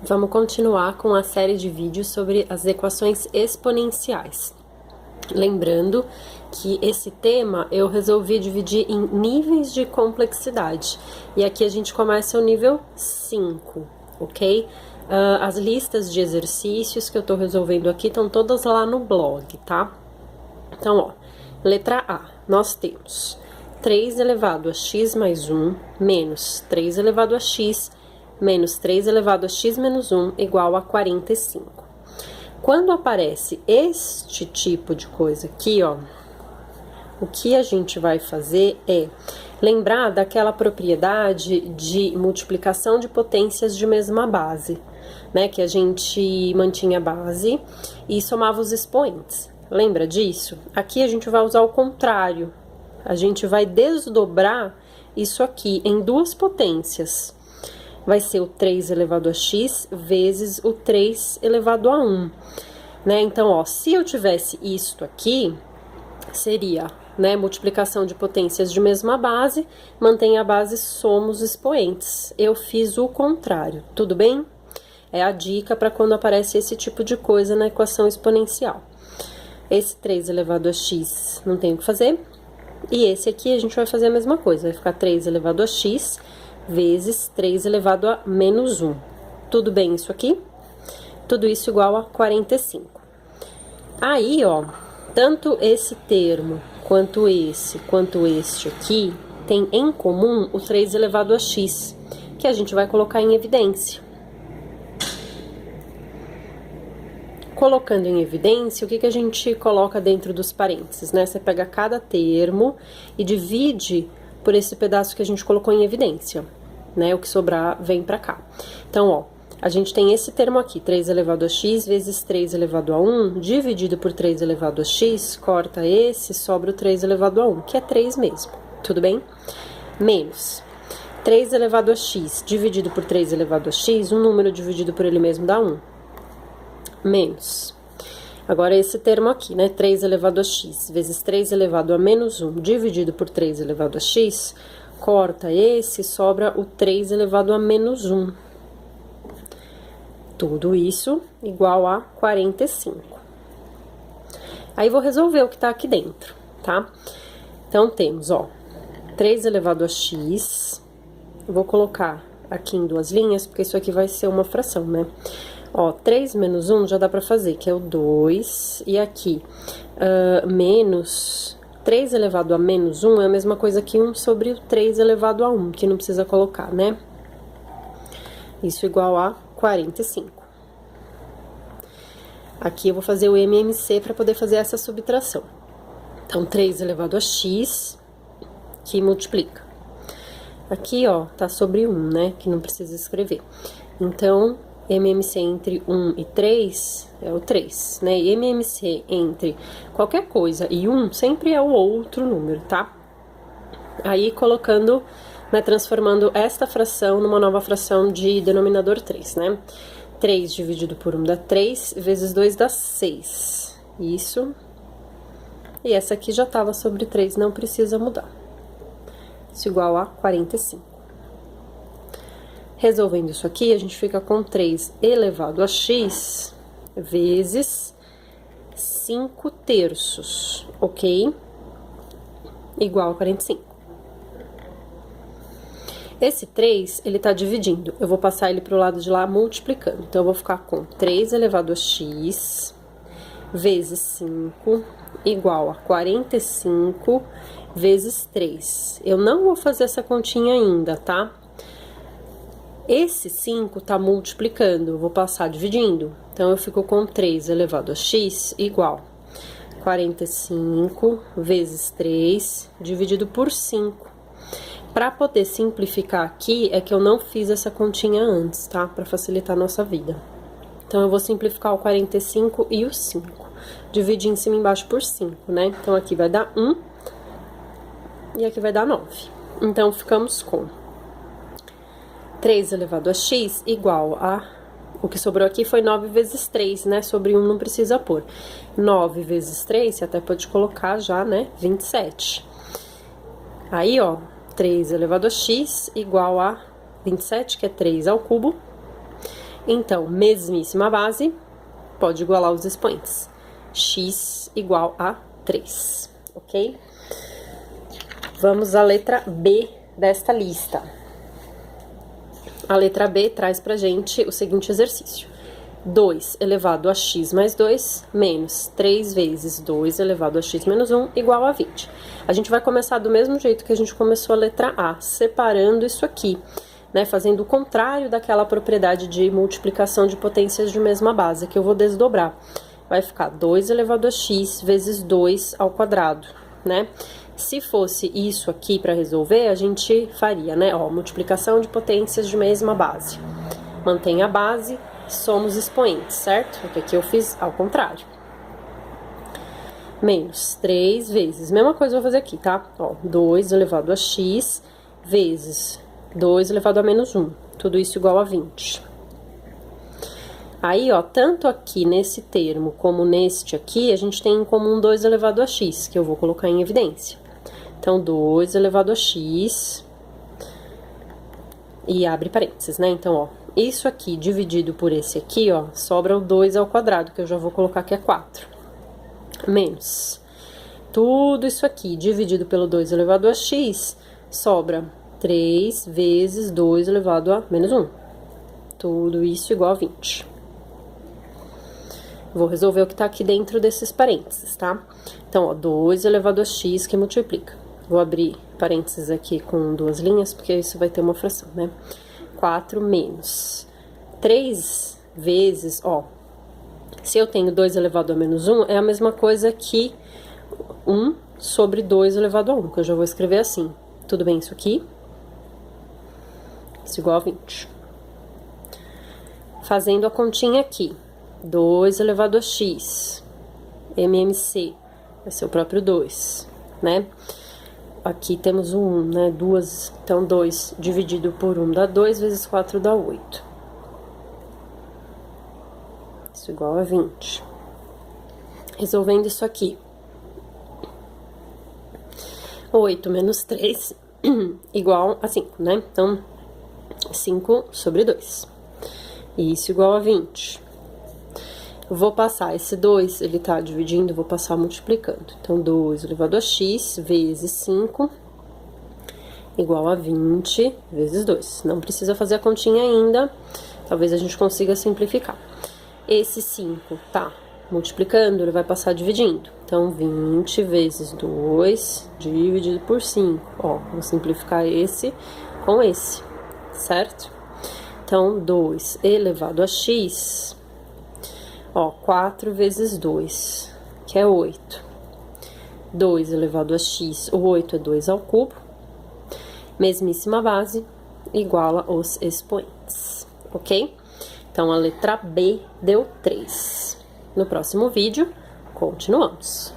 Vamos continuar com a série de vídeos sobre as equações exponenciais. Lembrando que esse tema eu resolvi dividir em níveis de complexidade. E aqui a gente começa o nível 5, ok? As listas de exercícios que eu tô resolvendo aqui estão todas lá no blog, tá? Então, ó, letra A, nós temos 3 elevado a x mais 1 menos 3 elevado a x menos 3 elevado a x menos 1 igual a 45. Quando aparece este tipo de coisa aqui, ó, o que a gente vai fazer é lembrar daquela propriedade de multiplicação de potências de mesma base, né? Que a gente mantinha a base e somava os expoentes. Lembra disso? Aqui a gente vai usar o contrário. A gente vai desdobrar isso aqui em duas potências. Vai ser o 3 elevado a x vezes o 3 elevado a 1, né? Então, ó, se eu tivesse isto aqui, seria, né, multiplicação de potências de mesma base, mantém a base, soma os expoentes. Eu fiz o contrário, tudo bem? É a dica para quando aparece esse tipo de coisa na equação exponencial. Esse 3 elevado a x não tem o que fazer, e esse aqui a gente vai fazer a mesma coisa, vai ficar 3 elevado a x vezes 3 elevado a menos 1. Tudo bem isso aqui? Tudo isso igual a 45. Aí, ó, tanto esse termo, quanto este aqui, tem em comum o 3 elevado a x, que a gente vai colocar em evidência. Colocando em evidência, o que a gente coloca dentro dos parênteses, né? Você pega cada termo e divide por esse pedaço que a gente colocou em evidência, né? O que sobrar vem pra cá. Então, ó, a gente tem esse termo aqui, 3 elevado a x vezes 3 elevado a 1, dividido por 3 elevado a x, corta esse, sobra o 3 elevado a 1, que é 3 mesmo, tudo bem? Menos 3 elevado a x dividido por 3 elevado a x, um número dividido por ele mesmo dá 1. Menos. Agora, esse termo aqui, né? 3 elevado a x vezes 3 elevado a menos 1 dividido por 3 elevado a x, corta esse, sobra o 3 elevado a menos 1. Tudo isso igual a 45. Aí, vou resolver o que tá aqui dentro, tá? Então, temos, ó, 3 elevado a x. Eu vou colocar aqui em duas linhas, porque isso aqui vai ser uma fração, né? Ó, 3 menos 1 já dá pra fazer, que é o 2. E aqui, menos 3 elevado a menos 1 é a mesma coisa que 1 sobre o 3 elevado a 1, que não precisa colocar, né? Isso igual a 45. Aqui eu vou fazer o MMC para poder fazer essa subtração. Então, 3 elevado a x, que multiplica. Aqui, ó, tá sobre 1, né? Que não precisa escrever. Então, MMC entre 1 e 3 é o 3, né? E MMC entre qualquer coisa e 1 sempre é o outro número, tá? Aí, colocando, né, transformando esta fração numa nova fração de denominador 3, né? 3 dividido por 1 dá 3, vezes 2 dá 6. Isso. E essa aqui já estava sobre 3, não precisa mudar. Isso igual a 45. Resolvendo isso aqui, a gente fica com 3 elevado a x vezes 5 terços, ok? Igual a 45. Esse 3, ele tá dividindo. Eu vou passar ele pro lado de lá multiplicando. Então, eu vou ficar com 3 elevado a x vezes 5 igual a 45 vezes 3. Eu não vou fazer essa continha ainda, tá? Esse 5 tá multiplicando, eu vou passar dividindo. Então, eu fico com 3 elevado a x igual a 45 vezes 3 dividido por 5. Para poder simplificar aqui, é que eu não fiz essa continha antes, tá? Para facilitar a nossa vida. Então, eu vou simplificar o 45 e o 5. Dividir em cima e embaixo por 5, né? Então, aqui vai dar 1 e aqui vai dar 9. Então, ficamos com 3 elevado a x igual a... O que sobrou aqui foi 9 vezes 3, né? Sobre 1 não precisa pôr. 9 vezes 3, você até pode colocar já, né? 27. Aí, ó, 3 elevado a x igual a 27, que é 3 ao cubo. Então, mesmíssima base, pode igualar os expoentes. X igual a 3, ok? Vamos à letra B desta lista. A letra B traz pra gente o seguinte exercício. 2 elevado a x mais 2 menos 3 vezes 2 elevado a x menos 1 igual a 20. A gente vai começar do mesmo jeito que a gente começou a letra A, separando isso aqui, né, fazendo o contrário daquela propriedade de multiplicação de potências de mesma base, que eu vou desdobrar. Vai ficar 2 elevado a x vezes 2 ao quadrado, né? Se fosse isso aqui para resolver, a gente faria, né, ó, multiplicação de potências de mesma base. Mantém a base, somos expoentes, certo? Porque aqui eu fiz ao contrário. Menos 3 vezes, mesma coisa eu vou fazer aqui, tá? Ó, 2 elevado a x vezes 2 elevado a menos 1. Tudo isso igual a 20. Aí, ó, tanto aqui nesse termo como neste aqui, a gente tem em comum 2 elevado a x, que eu vou colocar em evidência. Então, 2 elevado a x, e abre parênteses, né? Então, ó, isso aqui dividido por esse aqui, ó, sobra o 2 ao quadrado, que eu já vou colocar que é 4. Menos tudo isso aqui dividido pelo 2 elevado a x, sobra 3 vezes 2 elevado a menos 1. Tudo isso igual a 20. Vou resolver o que tá aqui dentro desses parênteses, tá? Então, ó, 2 elevado a x que multiplica. Vou abrir parênteses aqui com 2 linhas, porque isso vai ter uma fração, né? 4 menos 3 vezes, ó, se eu tenho 2 elevado a menos 1, é a mesma coisa que 1 sobre 2 elevado a 1, que eu já vou escrever assim. Tudo bem isso aqui? Isso igual a 20. Fazendo a continha aqui. 2 elevado a x, MMC, vai ser o próprio 2, né? Aqui temos o 1, né? Então 2 dividido por 1 dá 2, vezes 4 dá 8. Isso igual a 20. Resolvendo isso aqui. 8 menos 3 igual a 5, né? Então, 5 sobre 2. E isso igual a 20. Vou passar esse 2, ele tá dividindo, vou passar multiplicando. Então, 2 elevado a x vezes 5 igual a 20 vezes 2. Não precisa fazer a continha ainda, talvez a gente consiga simplificar. Esse 5 tá multiplicando, ele vai passar dividindo. Então, 20 vezes 2 dividido por 5. Ó, vou simplificar esse com esse, certo? Então, 2 elevado a x... Ó, 4 vezes 2, que é 8. 2 elevado a x, o 8 é 2 ao cubo. Mesmíssima base, iguala os expoentes, ok? Então, a letra B deu 3. No próximo vídeo, continuamos.